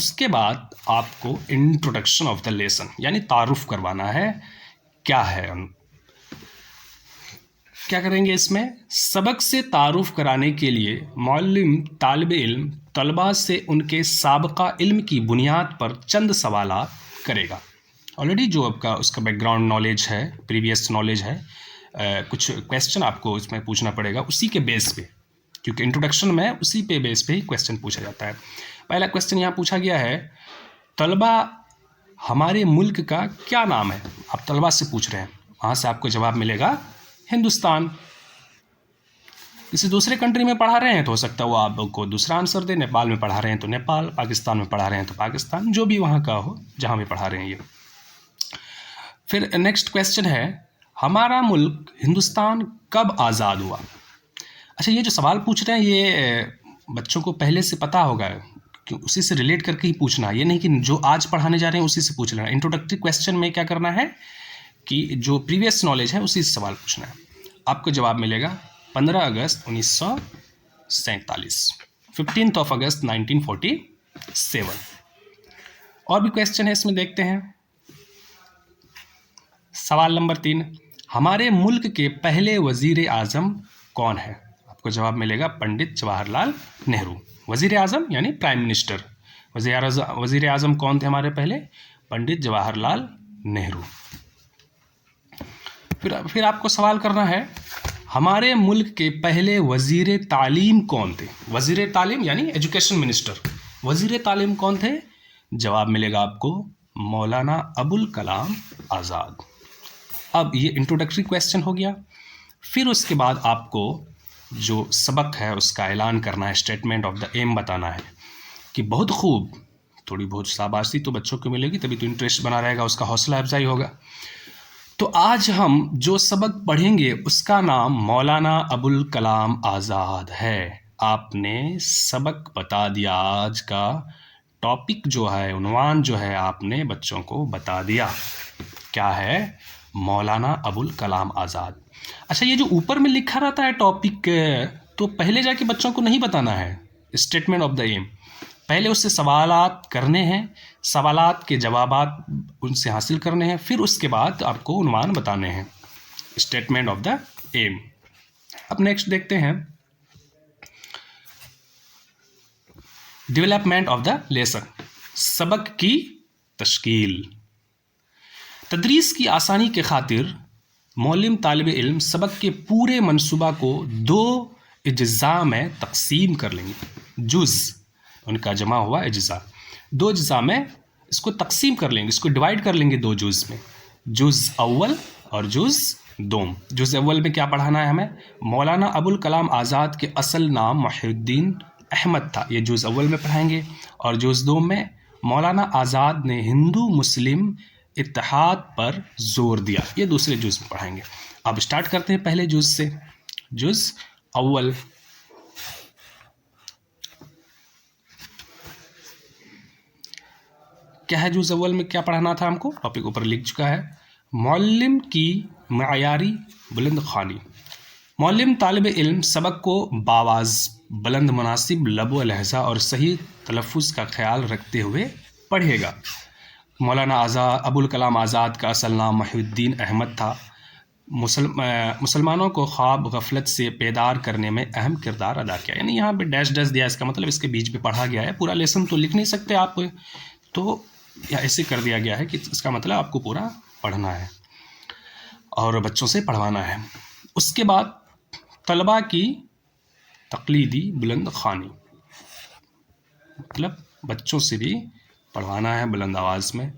اس کے بعد آپ کو انٹروڈکشن آف دا لیسن یعنی تعارف کروانا ہے. کیا ہے کیا کریں گے اس میں؟ سبق سے تعارف کرانے کے لیے معلم طالب علم طلباء سے ان کے سابقہ علم کی بنیاد پر چند سوالات کرے گا. آلریڈی جو آپ کا اس کا بیک گراؤنڈ نالج ہے، پریویس نالج ہے، کچھ کویسچن آپ کو اس میں پوچھنا پڑے گا اسی کے بیس پہ، کیونکہ انٹروڈکشن میں اسی پہ بیس پہ ہی کویسچن پوچھا جاتا ہے. پہلا کویسچن یہاں پوچھا گیا ہے، طلباء ہمارے ملک کا کیا نام ہے؟ آپ طلباء سے پوچھ رہے ہیں، وہاں سے آپ کو جواب ملے گا ہندوستان. کسی دوسرے کنٹری میں پڑھا رہے ہیں تو ہو سکتا ہے وہ آپ کو دوسرا آنسر دے. نیپال میں پڑھا رہے ہیں تو نیپال، پاکستان میں پڑھا رہے ہیں تو پاکستان، جو بھی وہاں کا ہو جہاں بھی پڑھا رہے ہیں. یہ پھر نیکسٹ کویسچن ہے، ہمارا ملک ہندوستان کب آزاد ہوا؟ اچھا، یہ جو سوال پوچھ رہے ہیں یہ بچوں کو پہلے سے پتہ ہوگا، کہ اسی سے ریلیٹ کر کے ہی پوچھنا، یہ نہیں کہ جو آج پڑھانے جا رہے ہیں اسی سے پوچھ لینا. انٹروڈکٹری کویسچن میں کیا کرنا ہے کہ جو پریویس نالج ہے اسی سے سوال پوچھنا ہے. آپ کو جواب ملے گا 15 اگست 1947، 15 اگست 1947. اور بھی کویسچن ہے اس میں، دیکھتے ہیں. سوال نمبر 3، ہمارے ملک کے پہلے وزیر اعظم کون ہے؟ آپ کو جواب ملے گا پنڈت جواہر لال نہرو. وزیر اعظم یعنی پرائم منسٹر. وزیر اعظم کون تھے ہمارے پہلے؟ پنڈت جواہر لال نہرو. پھر آپ کو سوال کرنا ہے، ہمارے ملک کے پہلے وزیر تعلیم کون تھے؟ وزیر تعلیم یعنی ایجوکیشن منسٹر. وزیر تعلیم کون تھے؟ جواب ملے گا آپ کو مولانا ابوالکلام آزاد. اب یہ انٹروڈکٹری کویسچن ہو گیا. پھر اس کے بعد آپ کو جو سبق ہے اس کا اعلان کرنا ہے، اسٹیٹمنٹ آف دا ایم بتانا ہے. کہ بہت خوب، تھوڑی بہت شاباشی تو بچوں کو ملے گی، تبھی تو انٹرسٹ بنا رہے گا، اس کا حوصلہ افزائی ہوگا. تو آج ہم جو سبق پڑھیں گے اس کا نام مولانا ابوالکلام آزاد ہے. آپ نے سبق بتا دیا، آج کا ٹاپک جو ہے، عنوان جو ہے، آپ نے بچوں کو بتا دیا. کیا ہے؟ مولانا ابوالکلام آزاد. اچھا، یہ جو اوپر میں لکھا رہتا ہے ٹاپک، تو پہلے جا کے بچوں کو نہیں بتانا ہے. اسٹیٹمنٹ آف دا ایم، پہلے اس سے سوالات کرنے ہیں، سوالات کے جوابات ان سے حاصل کرنے ہیں، پھر اس کے بعد آپ کو عنوان بتانے ہیں. Statement of the aim. اب نیکسٹ دیکھتے ہیں، ڈیولپمنٹ آف دا لیسن، سبق کی تشکیل. تدریس کی آسانی کے خاطر معلم طالب علم سبق کے پورے منصوبہ کو 2 اجزاء میں تقسیم کر لیں گے. جز، ان کا جمع ہوا اجزاء. 2 اجزاء میں اس کو تقسیم کر لیں گے، اس کو ڈیوائڈ کر لیں گے 2 جز میں، جز اول اور جز دوم. جز اول میں کیا پڑھانا ہے ہمیں؟ مولانا ابوالکلام آزاد کے اصل نام محی الدین احمد تھا، یہ جز اول میں پڑھائیں گے. اور جز دوم میں مولانا آزاد نے ہندو مسلم اتحاد پر زور دیا، یہ دوسرے جز میں پڑھائیں گے. اب اسٹارٹ کرتے ہیں پہلے جز سے. جز اول، کیا ہے جز اول میں کیا پڑھانا تھا ہم کو؟ ٹاپک اوپر لکھ چکا ہے، معلم کی معیاری بلند خوانی. معلم طالب علم سبق کو باواز، بلند، مناسب لب و لہجہ اور صحیح تلفظ کا خیال رکھتے ہوئے پڑھے گا. مولانا ابوالکلام آزاد کا اصل نام محی الدین احمد تھا. مسلمانوں کو خواب غفلت سے بیدار کرنے میں اہم کردار ادا کیا. یعنی یہاں پہ ڈیش ڈیش دیا، اس کا مطلب اس کے بیچ پہ پڑھا گیا ہے. پورا لیسن تو لکھ نہیں سکتے آپ، تو ایسے کر دیا گیا ہے کہ اس کا مطلب آپ کو پورا پڑھنا ہے اور بچوں سے پڑھوانا ہے. اس کے بعد طلباء کی تقلیدی بلند خوانی، مطلب بچوں سے بھی پڑھوانا ہے بلند آواز میں.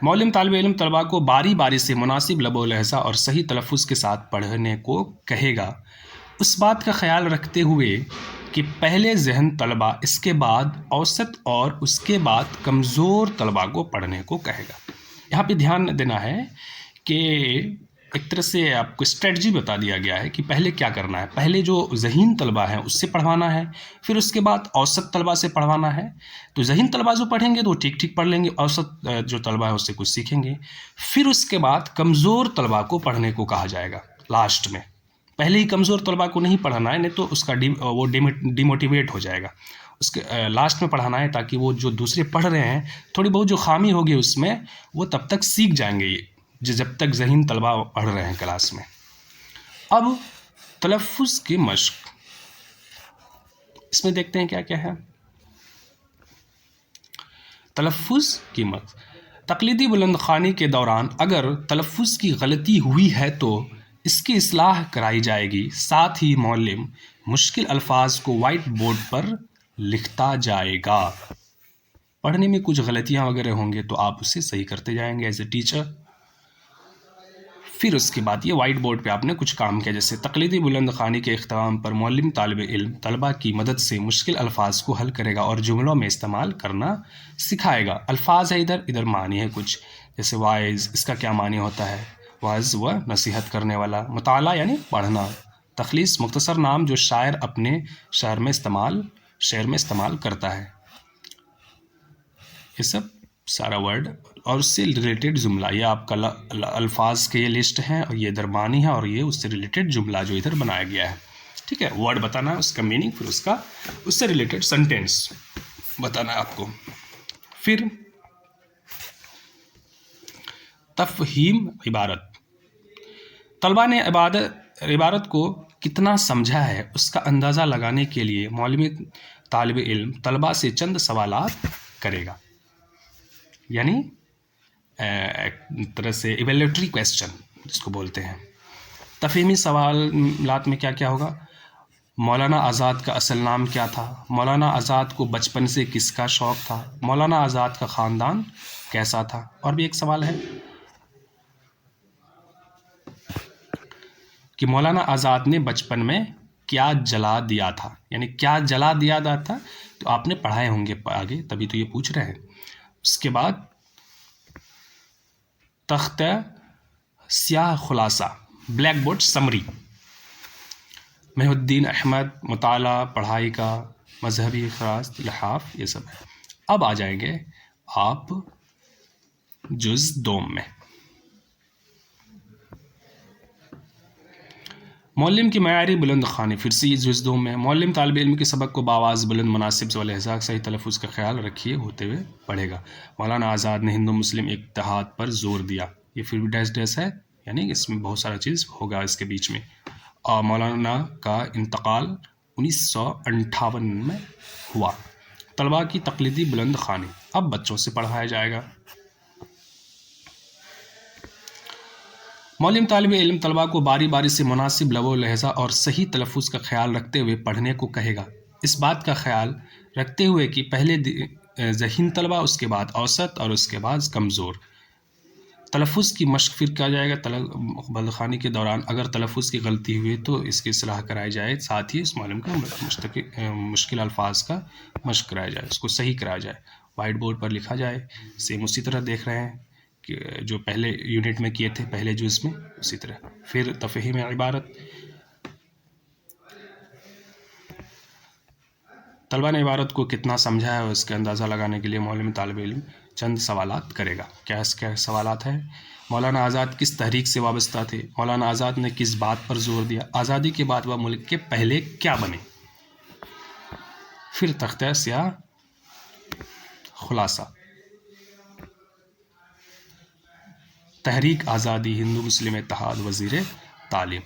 معلم طالب علم طلباء کو باری باری سے مناسب لب و لہجہ اور صحیح تلفظ کے ساتھ پڑھنے کو کہے گا، اس بات کا خیال رکھتے ہوئے کہ پہلے ذہن طلباء، اس کے بعد اوسط اور اس کے بعد کمزور طلباء کو پڑھنے کو کہے گا. یہاں پہ دھیان دینا ہے کہ ایک طرح سے آپ کو اسٹریٹجی بتا دیا گیا ہے کہ پہلے کیا کرنا ہے. پہلے جو ذہین طلباء ہیں اس سے پڑھوانا ہے، پھر اس کے بعد اوسط طلباء سے پڑھوانا ہے. تو ذہین طلباء جو پڑھیں گے تو ٹھیک ٹھیک پڑھ لیں گے، اوسط جو طلباء ہیں اس سے کچھ سیکھیں گے. پھر اس کے بعد کمزور طلباء کو پڑھنے کو کہا جائے گا لاسٹ میں. پہلے ہی کمزور طلباء کو نہیں پڑھانا ہے، نہیں تو اس کا وہ ڈیموٹیویٹ ہو جائے گا. اس کے لاسٹ میں پڑھانا ہے، تاکہ وہ جو دوسرے پڑھ رہے ہیں تھوڑی بہت جو خامی ہوگی اس میں وہ تب تک سیکھ جائیں گے، یہ جب تک ذہین طلبہ پڑھ رہے ہیں کلاس میں۔ اب تلفظ کی مشق، اس میں دیکھتے ہیں کیا کیا ہے۔ تلفظ کی مشق، تقلیدی بلند خوانی کے دوران اگر تلفظ کی غلطی ہوئی ہے تو اس کی اصلاح کرائی جائے گی، ساتھ ہی معلم مشکل الفاظ کو وائٹ بورڈ پر لکھتا جائے گا۔ پڑھنے میں کچھ غلطیاں وغیرہ ہوں گے تو آپ اسے صحیح کرتے جائیں گے ایز اے ٹیچر۔ پھر اس کے بعد یہ وائٹ بورڈ پہ آپ نے کچھ کام کیا، جیسے تقلیدی بلند خوانی کے اختتام پر معلم طالب علم طلبہ کی مدد سے مشکل الفاظ کو حل کرے گا اور جملوں میں استعمال کرنا سکھائے گا۔ الفاظ ہے ادھر معنی ہے کچھ، جیسے وائز، اس کا کیا معنی ہوتا ہے؟ واعظ و نصیحت کرنے والا، مطالعہ یعنی پڑھنا، تخلیص مختصر نام جو شاعر اپنے شعر میں استعمال کرتا ہے، یہ سب سارا ورڈ اور اس سے ریلیٹڈ جملہ، یہ آپ کا الفاظ کے یہ لسٹ ہیں اور یہ ادھر معنی ہے اور یہ اس سے ریلیٹڈ جملہ جو ادھر بنایا گیا ہے، ٹھیک ہے۔ ورڈ بتانا ہے، اس کا میننگ، پھر اس سے ریلیٹڈ سینٹینس بتانا ہے آپ کو۔ پھر تفہیم عبارت، طلبہ نے عبارت کو کتنا سمجھا ہے اس کا اندازہ لگانے کے لیے معلم طالب علم طلبہ سے چند سوالات کرے گا، یعنی ایک طرح سے ایویلیوٹری کویسچن جس کو بولتے ہیں۔ تفہیمی سوالات میں کیا کیا ہوگا؟ مولانا آزاد کا اصل نام کیا تھا؟ مولانا آزاد کو بچپن سے کس کا شوق تھا؟ مولانا آزاد کا خاندان کیسا تھا؟ اور بھی ایک سوال ہے کہ مولانا آزاد نے بچپن میں کیا جلا دیا تھا، یعنی کیا جلا دیا تھا، تو آپ نے پڑھائے ہوں گے آگے، تبھی تو یہ پوچھ رہے ہیں۔ اس کے بعد تختہ سیاہ خلاصہ، بلیک بورڈ سمری، محی الدین احمد، مطالعہ، پڑھائی کا مذہبی خاص لحاف، یہ سب ہے۔ اب آ جائیں گے آپ جز دوم میں۔ معلم کی معیاری بلند خوانی، پھر سے جز دوم میں معلم طالب علم کے سبق کو بآواز بلند، مناسب و لہجہ، صحیح تلفظ کا خیال رکھیے ہوتے ہوئے پڑھے گا۔ مولانا آزاد نے ہندو مسلم اتحاد پر زور دیا، یہ پھر بھی ڈیش ہے، یعنی اس میں بہت سارا چیز ہوگا اس کے بیچ میں۔ اور مولانا کا انتقال 1958 میں ہوا۔ طلباء کی تقلیدی بلند خوانی، اب بچوں سے پڑھایا جائے گا۔ معلم طالب علم طلباء کو باری باری سے مناسب لب و لہجہ اور صحیح تلفظ کا خیال رکھتے ہوئے پڑھنے کو کہے گا، اس بات کا خیال رکھتے ہوئے کہ پہلے ذہین طلباء، اس کے بعد اوسط اور اس کے بعد کمزور۔ تلفظ کی مشق پھر کیا جائے گا، بلدخوانی کے دوران اگر تلفظ کی غلطی ہوئی تو اس کی اصلاح کرائی جائے، ساتھ ہی اس معلم کا مشکل الفاظ کا مشق کرایا جائے، اس کو صحیح کرایا جائے، وائٹ بورڈ پر لکھا جائے۔ سیم اسی طرح دیکھ رہے ہیں کہ جو پہلے یونٹ میں کیے تھے، پہلے جز میں، اسی طرح۔ پھر تفہیم عبارت، طلبہ نے عبارت کو کتنا سمجھا ہے اور اس کا اندازہ لگانے کے لیے معلم طالب علم چند سوالات کرے گا۔ کیا سوالات ہیں؟ مولانا آزاد کس تحریک سے وابستہ تھے؟ مولانا آزاد نے کس بات پر زور دیا؟ آزادی کے بعد وہ ملک کے پہلے کیا بنے؟ پھر تختہ سیاہ خلاصہ، تحریک آزادی، ہندو مسلم اتحاد، وزیر تعلیم۔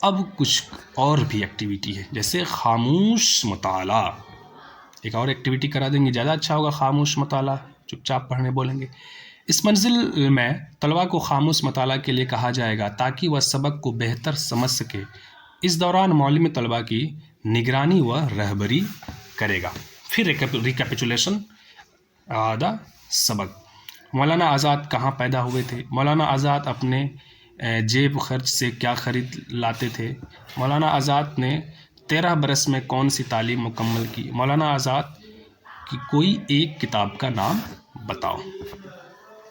اب کچھ اور بھی ایکٹیویٹی ہے، جیسے خاموش مطالعہ، ایک اور ایکٹیویٹی کرا دیں گے، زیادہ اچھا ہوگا۔ خاموش مطالعہ، چپ چاپ پڑھنے بولیں گے۔ اس منزل میں طلباء کو خاموش مطالعہ کے لیے کہا جائے گا تاکہ وہ سبق کو بہتر سمجھ سکے۔ اس دوران معلم طلباء کی نگرانی و رہبری کرے گا۔ پھر ریکیپیچولیشن، اعادہ سبق۔ مولانا آزاد کہاں پیدا ہوئے تھے؟ مولانا آزاد اپنے جیب خرچ سے کیا خرید لاتے تھے؟ مولانا آزاد نے 13 برس میں کون سی تعلیم مکمل کی؟ مولانا آزاد کی کوئی ایک کتاب کا نام بتاؤ۔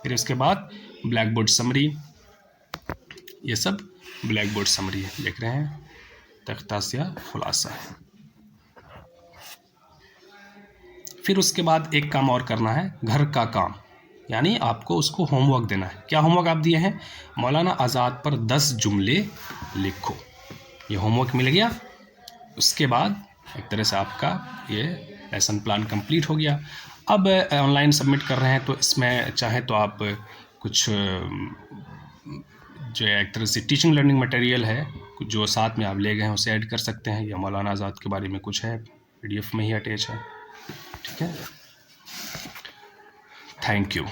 پھر اس کے بعد بلیک بورڈ سمری، یہ سب بلیک بورڈ سمری ہے، دیکھ رہے ہیں، تختہ سیاہ خلاصہ ہے۔ پھر اس کے بعد ایک کام اور کرنا ہے، گھر کا کام، یعنی آپ کو اس کو ہوم ورک دینا ہے۔ کیا ہوم ورک آپ دیے ہیں؟ مولانا آزاد پر 10 جملے لکھو، یہ ہوم ورک مل گیا۔ اس کے بعد ایک طرح سے آپ کا یہ لیسن پلان کمپلیٹ ہو گیا. اب آن لائن سبمٹ کر رہے ہیں تو اس میں چاہیں تو آپ کچھ جو ایک طرح سے ٹیچنگ لرننگ مٹیریل ہے جو ساتھ میں آپ لے گئے ہیں اسے ایڈ کر سکتے ہیں, یا مولانا آزاد کے بارے میں کچھ ہے PDF میں ہی اٹیچ ہے. ٹھیک ہے, تھینک یو.